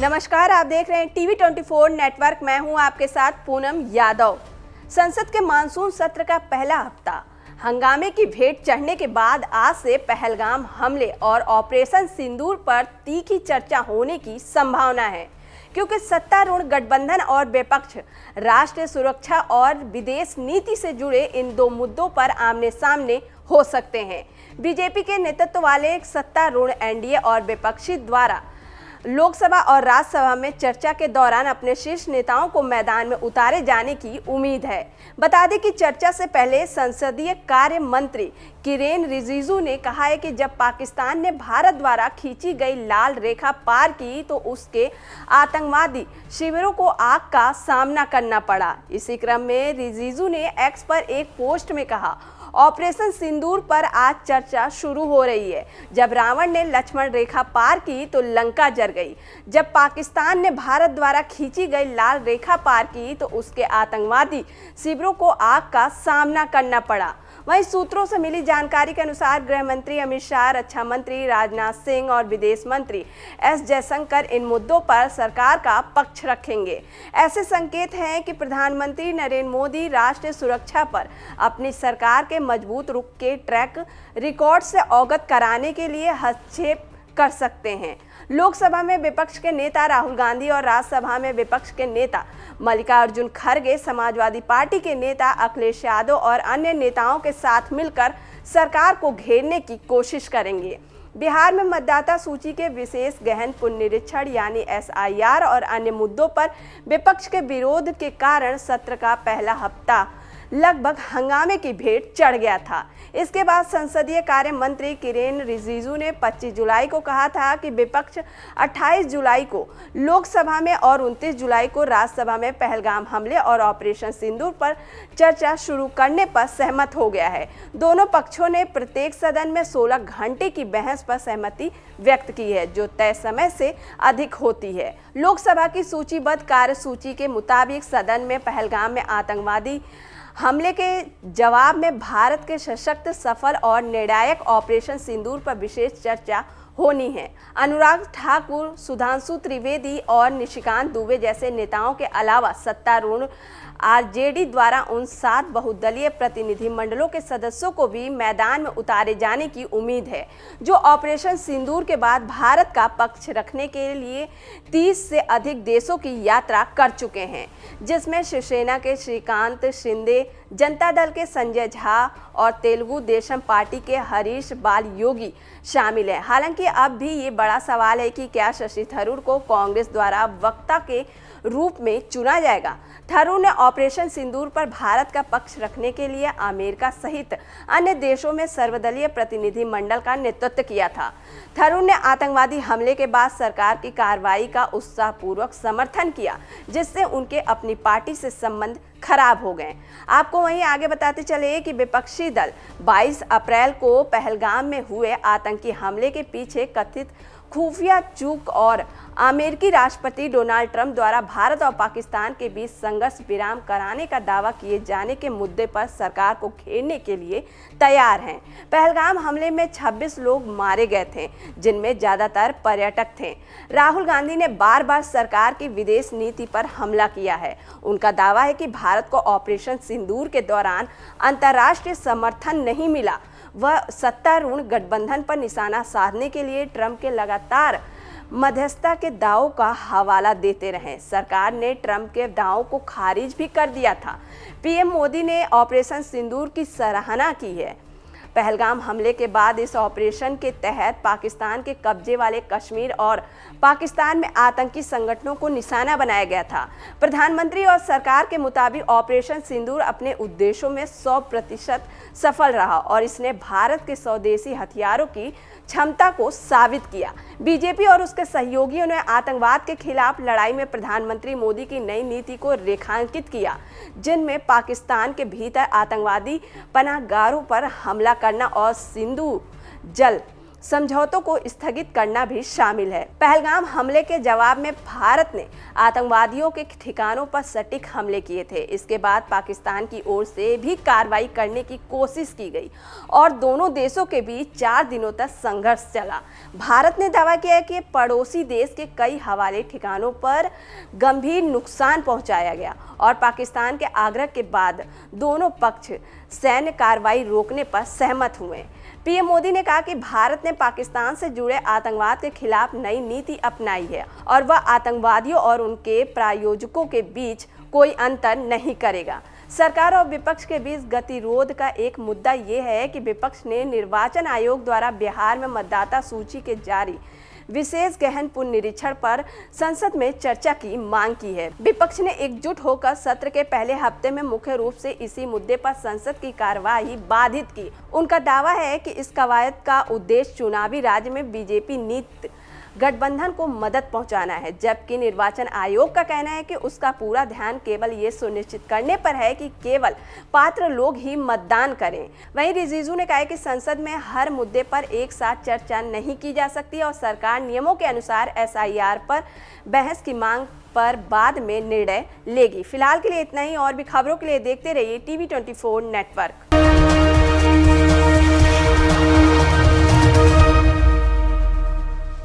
नमस्कार, आप देख रहे हैं टीवी 24 नेटवर्क। मैं हूं आपके साथ पूनम यादव। संसद के मानसून सत्र का पहला हफ्ता हंगामे की भेंट चढ़ने के बाद आज से पहलगाम हमले और ऑपरेशन सिंदूर पर तीखी चर्चा होने की संभावना है, क्योंकि सत्तारूढ़ गठबंधन और विपक्ष राष्ट्रीय सुरक्षा और विदेश नीति से जुड़े इन दो मुद्दों पर आमने सामने हो सकते हैं। बीजेपी के नेतृत्व वाले सत्तारूढ़ एनडीए और विपक्षी द्वारा लोकसभा और राज्यसभा में चर्चा के दौरान अपने शीर्ष नेताओं को मैदान में उतारे जाने की उम्मीद है। बता दें कि चर्चा से पहले संसदीय कार्य मंत्री किरेन रिजिजू ने कहा है कि जब पाकिस्तान ने भारत द्वारा खींची गई लाल रेखा पार की तो उसके आतंकवादी शिविरों को आग का सामना करना पड़ा। इसी क्रम में रिजिजू ने एक्स पर एक पोस्ट में कहा, ऑपरेशन सिंदूर पर आज चर्चा शुरू हो रही है। जब रावण ने लक्ष्मण रेखा पार की तो लंका जल गई। जब पाकिस्तान ने भारत द्वारा खींची गई लाल रेखा पार की तो उसके आतंकवादी शिविरों को आग का सामना करना पड़ा। वहीं सूत्रों से मिली जानकारी के अनुसार गृह मंत्री अमित शाह, रक्षा मंत्री राजनाथ सिंह और विदेश मंत्री एस जयशंकर इन मुद्दों पर सरकार का पक्ष रखेंगे। ऐसे संकेत हैं कि प्रधानमंत्री नरेंद्र मोदी राष्ट्रीय सुरक्षा पर अपनी सरकार के मजबूत रुख के ट्रैक रिकॉर्ड से अवगत कराने के लिए हस्तक्षेप कर सकते हैं। लोकसभा में विपक्ष के नेता राहुल गांधी और राज्यसभा में विपक्ष के नेता मल्लिकार्जुन खड़गे समाजवादी पार्टी के नेता अखिलेश यादव और अन्य नेताओं के साथ मिलकर सरकार को घेरने की कोशिश करेंगे। बिहार में मतदाता सूची के विशेष गहन पुनरीक्षण यानी SIR और अन्य मुद्दों पर विपक्ष के विरोध के कारण सत्र का पहला हफ्ता लगभग हंगामे की भेंट चढ़ गया था। इसके बाद संसदीय कार्य मंत्री किरेन रिजिजू ने 25 जुलाई को कहा था कि विपक्ष 28 जुलाई को लोकसभा में और 29 जुलाई को राज्यसभा में पहलगाम हमले और ऑपरेशन सिंदूर पर चर्चा शुरू करने पर सहमत हो गया है। दोनों पक्षों ने प्रत्येक सदन में 16 घंटे की बहस पर सहमति व्यक्त की है, जो तय समय से अधिक होती है। लोकसभा की सूचीबद्ध कार्यसूची के मुताबिक सदन में पहलगाम में आतंकवादी हमले के जवाब में भारत के सशक्त, सफल और निर्णायक ऑपरेशन सिंदूर पर विशेष चर्चा होनी है। अनुराग ठाकुर, सुधांशु त्रिवेदी और निशिकांत दुबे जैसे नेताओं के अलावा सत्तारूढ़ आरजेडी द्वारा उन 7 बहुदलीय प्रतिनिधि मंडलों के सदस्यों को भी मैदान में उतारे जाने की उम्मीद है, जो ऑपरेशन सिंदूर के बाद भारत का पक्ष रखने के लिए 30 से अधिक देशों की यात्रा कर चुके हैं, जिसमें शिवसेना के श्रीकांत शिंदे, जनता दल के संजय झा और तेलुगु देशम पार्टी के हरीश बाल योगी शामिल हैं। हालांकि अब भी ये बड़ा सवाल है कि क्या शशि थरूर को कांग्रेस द्वारा वक्ता के रूप में चुना जाएगा। थरूर ने ऑपरेशन सिंदूर पर भारत का पक्ष रखने के लिए अमेरिका सहित अन्य देशों में सर्वदलीय प्रतिनिधि मंडल का नेतृत्व किया था। थरूर ने आतंकवादी हमले के बाद सरकार की कार्रवाई का उत्साहपूर्वक समर्थन किया, जिससे उनके अपनी पार्टी से संबंध खराब हो गए। आपको वहीं आगे बताते चले कि विपक्षी दल 22 अप्रैल को पहलगाम में हुए आतंकी हमले के पीछे कथित खुफिया चूक और अमेरिकी राष्ट्रपति डोनाल्ड ट्रंप द्वारा भारत और पाकिस्तान के बीच संघर्ष विराम कराने का दावा किए जाने के मुद्दे पर सरकार को घेरने के लिए तैयार हैं। पहलगाम हमले में 26 लोग मारे गए थे, जिनमें ज्यादातर पर्यटक थे। राहुल गांधी ने बार बार सरकार की विदेश नीति पर हमला किया है। उनका दावा है कि भारत को ऑपरेशन सिंदूर के दौरान अंतर्राष्ट्रीय समर्थन नहीं मिला। वह सत्तारूढ़ गठबंधन पर निशाना साधने के लिए ट्रंप के लगातार मध्यस्थता के दावों का हवाला देते रहे। सरकार ने ट्रंप के दावों को खारिज भी कर दिया था। पीएम मोदी ने ऑपरेशन सिंदूर की सराहना की है। पहलगाम हमले के बाद इस ऑपरेशन के तहत पाकिस्तान के कब्जे वाले कश्मीर और पाकिस्तान में आतंकी संगठनों को निशाना बनाया गया था। प्रधानमंत्री और सरकार के मुताबिक ऑपरेशन सिंदूर अपने उद्देश्यों में 100% सफल रहा और इसने भारत के स्वदेशी हथियारों की क्षमता को साबित किया। बीजेपी और उसके सहयोगियों ने आतंकवाद के खिलाफ लड़ाई में प्रधानमंत्री मोदी की नई नीति को रेखांकित किया, जिनमें पाकिस्तान के भीतर आतंकवादी पनाहगाहों पर हमला करना और सिंधु जल समझौतों को स्थगित करना भी शामिल है। पहलगाम हमले के जवाब में भारत ने आतंकवादियों के ठिकानों पर सटीक हमले किए थे। इसके बाद पाकिस्तान की ओर से भी कार्रवाई करने की कोशिश की गई और दोनों देशों के बीच 4 दिनों तक संघर्ष चला। भारत ने दावा किया कि पड़ोसी देश के कई हवाई ठिकानों पर गंभीर नुकसान पहुंचाया गया और पाकिस्तान के आग्रह के बाद दोनों पक्ष सैन्य कार्रवाई रोकने पर सहमत हुए। पीएम मोदी ने कहा कि भारत ने पाकिस्तान से जुड़े आतंकवाद के खिलाफ नई नीति अपनाई है और वह आतंकवादियों और उनके प्रायोजकों के बीच कोई अंतर नहीं करेगा। सरकार और विपक्ष के बीच गतिरोध का एक मुद्दा ये है कि विपक्ष ने निर्वाचन आयोग द्वारा बिहार में मतदाता सूची के जारी विशेष गहन पुनरीक्षण पर संसद में चर्चा की मांग की है। विपक्ष ने एकजुट होकर सत्र के पहले हफ्ते में मुख्य रूप से इसी मुद्दे पर संसद की कार्यवाही बाधित की। उनका दावा है कि इस कवायद का उद्देश्य चुनावी राज्य में बीजेपी नीति गठबंधन को मदद पहुंचाना है, जबकि निर्वाचन आयोग का कहना है कि उसका पूरा ध्यान केवल ये सुनिश्चित करने पर है कि केवल पात्र लोग ही मतदान करें। वहीं रिजिजू ने कहा कि संसद में हर मुद्दे पर एक साथ चर्चा नहीं की जा सकती और सरकार नियमों के अनुसार एसआईआर पर बहस की मांग पर बाद में निर्णय लेगी। फिलहाल के लिए इतना ही। और भी खबरों के लिए देखते रहिए TV24 नेटवर्क।